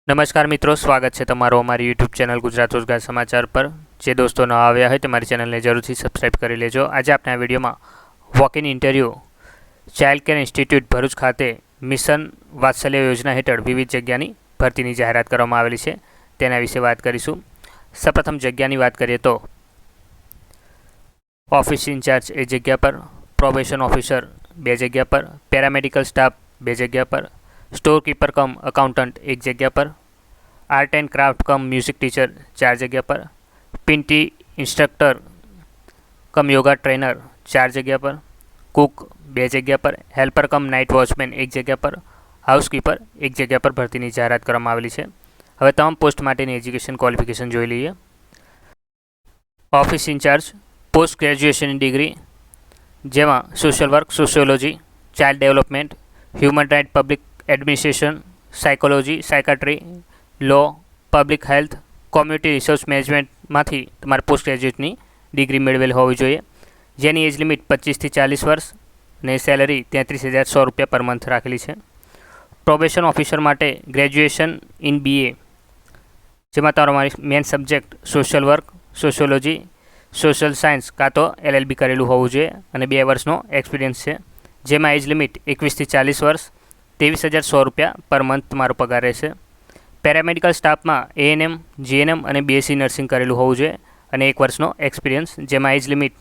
नमस्कार मित्रों, स्वागत है तमारो हमारी यूट्यूब चैनल गुजरात रोजगार समाचार पर। जे दोस्तों न आव्या है तमारी चैनल ने जरूर सब्सक्राइब कर लेजो। आज आपने आ विडियो में वॉक इन इंटरव्यू चाइल्ड केर इंस्टीट्यूट भरूच खाते मिशन वात्सल्य योजना हेठळ विविध जग्यानी भरतीनी जाहेरात करवामां आवेली छे, तेना विषे बात करीशुं। सप्रथम जग्यानी बात करीए तो ऑफिस इंचार्ज एक जग्या पर, प्रोबेशन ऑफिसर 2 जग्या पर, पेरामेडिकल स्टाफ 2 जग्या पर, स्टोर कीपर कम अकाउंटंट 1 जग्या पर, art and craft come music teacher 4 जग्या पर, पीटी इंस्ट्रक्टर कम योगा ट्रेनर 4 जग्या पर, कुक 2 जग्या पर, हेल्पर कम नाइट वॉचमेन 1 जग्या पर, हाउसकीपर 1 जग्या पर भरतीनी जाहेरात करवामां आवेली छे। हवे तमाम पोस्ट माटेनी एज्युकेशन क्वॉलिफिकेशन जोई लईए। Office incharge post graduation degree जेमां social work, sociology, child development, human right, public administration, psychology, psychiatry, law, public health, community research management में तमारे पोस्ट ग्रेज्युएटनी डिग्री मेळवेल होवी जोईए, जेनी एज लिमिट 25 થી 40 वर्ष ने सैलरी 33,100 रुपया पर मंथ राखेली है। प्रोबेशन ऑफिसर माटे ग्रेज्युएशन इन बीए जेमां तमारे main subject social work, sociology, social science का तो LLB करेलू होवुं जोईए अने 2 वर्षनो एक्सपीरियंस है, जेमां एज लिमिट 21 થી 40 वर्ष 23,100 रुपया पर मंथ तमारो पगार रहेशे। पेरामेडिकल स्टाफ में ANM, GNM और BSc नर्सिंग करेलू होवुं जोईए अने 1 वर्षनो एक्सपीरियंस, जेमां एज लिमिट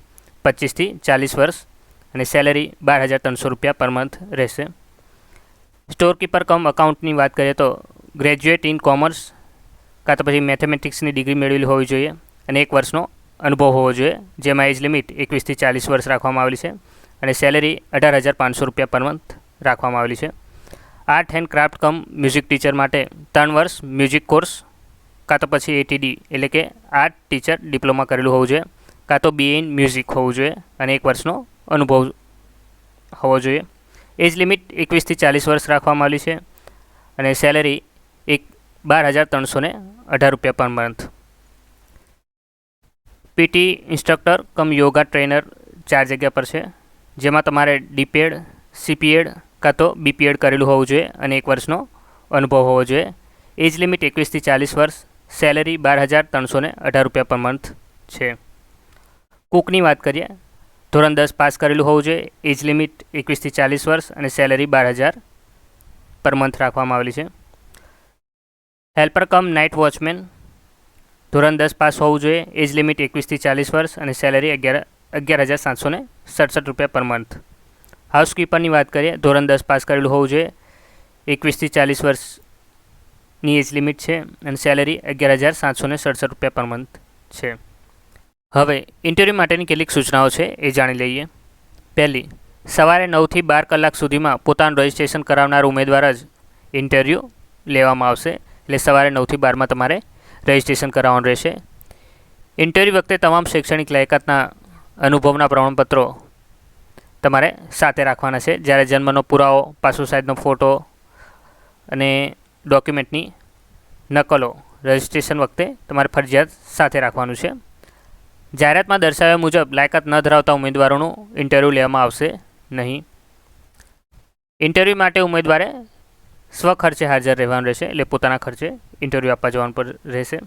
25 થી 40 वर्ष अने सैलरी 12,300 रुपया पर मंथ रहेशे। स्टोर कीपर कम अकाउंटनी बात करिए तो ग्रेज्युएट इन कॉमर्स का तो पछी मैथमेटिक्सनी डिग्री मेळवेली होवी जोईए अने 1 वर्षनो अनुभव होवो जोईए, जेमां एज लिमिट 21 થી 40 वर्ष राखवामां आवेली छे अने सैलरी 18,500 रुपया पर मंथ राखवामां आवेली छे। Art and craft come music teacher माटे 3 वर्ष म्यूजिक कोर्स का तो पछी ATD एटले के आर्ट टीचर डिप्लोमा करेलू होवुं जोईए, का तो BA इन म्यूजिक होवुं जोईए अने 1 वर्षनो अनुभव होवो जोईए। एज लिमिट 21 થી 40 वर्ष राखवामां आवेली छे अने सैलरी 12,318 रुपया पर मंथ। PT इंस्ट्रक्टर कम योगा ट्रेनर 4 जग्या पर है, जेमां तमारे DPED, CPED का तो BPED करेलू होवुं जोईए अने 1 वर्षनो अनुभव होवो जोईए। एज लिमिट 21 થી 40 वर्ष, सैलरी 12,318 रुपया पर मंथ है। कुकनी बात करिए, धोरण 10 पास करेलू होवुं जोईए, एज लिमिट 21 થી 40 वर्ष अने सैलरी 12,000 पर मंथ राखवामां आवेली छे। हेल्पर कम नाइट वॉचमेन धोरण 10 पास होवुं जोईए, एज लिमिट 21 થી 40 वर्ष अने सैलरी 11,767 रुपया पर मंथ। हाउसकीपरनी बात करिए, धोरण 10 पास करेलू होवुं जोईए, 21 થી 40 वर्षनी एज लिमिट है अने सैलरी 11,767 रुपया पर मंथ है। हवे इंटरव्यू माटेनी केटलीक सूचनाओं है ए जाणी लईए। पहली, सवारे 9 થી 12 कलाक सुधीमां पोतानुं रजिस्ट्रेशन करावनार उमेदवार ज इंटरव्यू लेवामां आवशे, एटले सवारे 9 થી 12 में तमारे रजिस्ट्रेशन कराववानुं रहेशे। इंटरव्यू वखते तमाम शैक्षणिक लायकातना अनुभवना प्रमाणपत्रों तमारे साथे राखवाना छे, ज्यारे जन्मनो पुरावो, पासपोर्ट साइजनो फोटो अने डॉक्यूमेंटनी नकलो रजिस्ट्रेशन वखते तमारे फरजियात साथे राखवानुं छे। जाहेरातमां दर्शाव्या मुजब लायकात न धरावता उमेदवारोनुं इंटरव्यू लेवामां आवशे नहीं। इंटरव्यू माटे उमेदवारे स्वखर्चे हाजर रहेवानुं रहेशे, एटले पोताना खर्चे इंटरव्यू आपवा जवानुं रहेशे।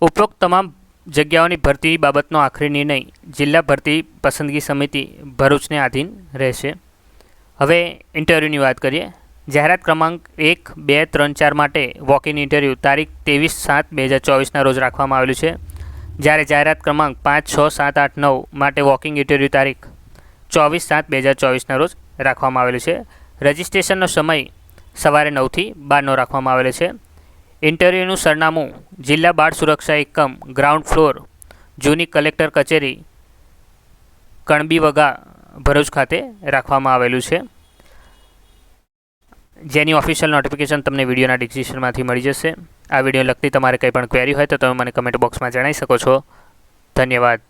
उपरोक्त तमाम जग्याओनी भरती बाबतनो आखरी निर्णय जिल्ला भरती पसंदगी समिति भरूचने अधीन रहेशे। हवे इंटरव्यूनी बात करिए। जाहेरात क्रमांक 1, 2, 3, 4 माटे वॉक इन इंटरव्यू तारीख 23/7/2024 रोज राखवामां आवेलुं छे, ज्यारे जाहेरात क्रमांक 5, 6, 7, 8, 9 माटे वॉकिंग इंटरव्यू तारीख 24/7/2024 रोज राखवामां आवेलुं छे। रजिस्ट्रेशननो समय सवारे 9 થી 12 राखवामां आवेलो छे। इंटरव्यूનું सरनामું जिला बाळ सुरक्षा एकम, ग्राउंड फ्लोर, जूनी कलेक्टर कचेरी, कणबी वगा, भरूच खाते राखवामां आवेलुं छे, जेनी ऑफिशियल नोटिफिकेशन तमने विडियोना डिस्क्रिप्शनमांथी मळी जशे। आ विडियो लगती तमारे कंई पण क्वेरी होय तो तमे मने कमेंट बॉक्स में जणावी शको छो। धन्यवाद।